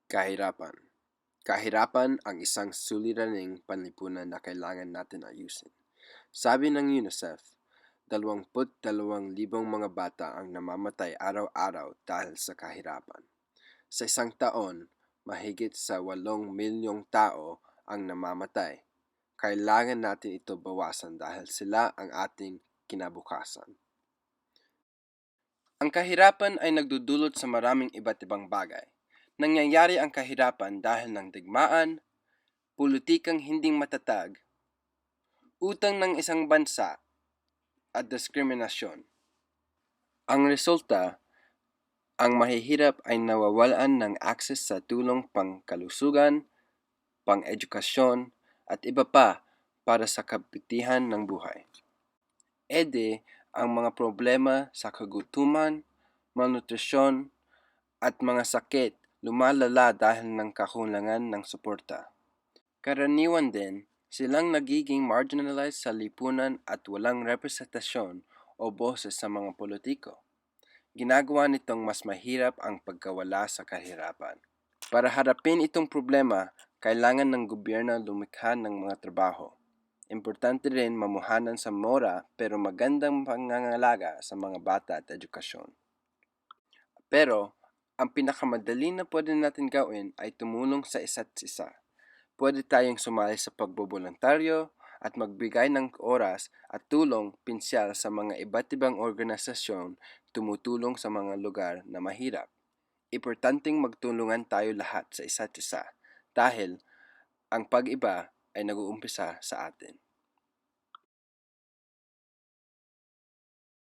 Kahirapan. Kahirapan ang isang suliraning panlipunan na kailangan natin ayusin. Sabi ng UNICEF, 22,000 mga bata ang namamatay araw-araw dahil sa kahirapan. Sa isang taon, mahigit sa 8 milyong tao ang namamatay. Kailangan natin ito bawasan dahil sila ang ating kinabukasan. Ang kahirapan ay nagdudulot sa maraming iba't ibang bagay. Nangyayari ang kahirapan dahil ng digmaan, politikang hindi matatag, utang ng isang bansa, at diskriminasyon. Ang resulta, ang mahihirap ay nawawalan ng akses sa tulong pangkalusugan, pang-edukasyon, at iba pa para sa kabutihan ng buhay. Ang mga problema sa kagutuman, malnutrisyon, at mga sakit lumalala dahil ng kakulangan ng suporta. Karaniwan din, silang nagiging marginalized sa lipunan at walang representasyon o boses sa mga politiko. Ginagawa nitong mas mahirap ang pagkawala sa kahirapan. Para harapin itong problema, kailangan ng gobyerno lumikha ng mga trabaho. Importante rin mamuhanan sa mura pero magandang pangangalaga sa mga bata at edukasyon. Pero, ang pinakamadali na pwede natin gawin ay tumulong sa isa't isa. Pwede tayong sumali sa pagboboluntaryo at magbigay ng oras at tulong pinsyal sa mga iba't ibang organisasyon tumutulong sa mga lugar na mahirap. Importanteng magtulungan tayo lahat sa isa't isa dahil ang pag-iba ay nag-uumpisa sa atin.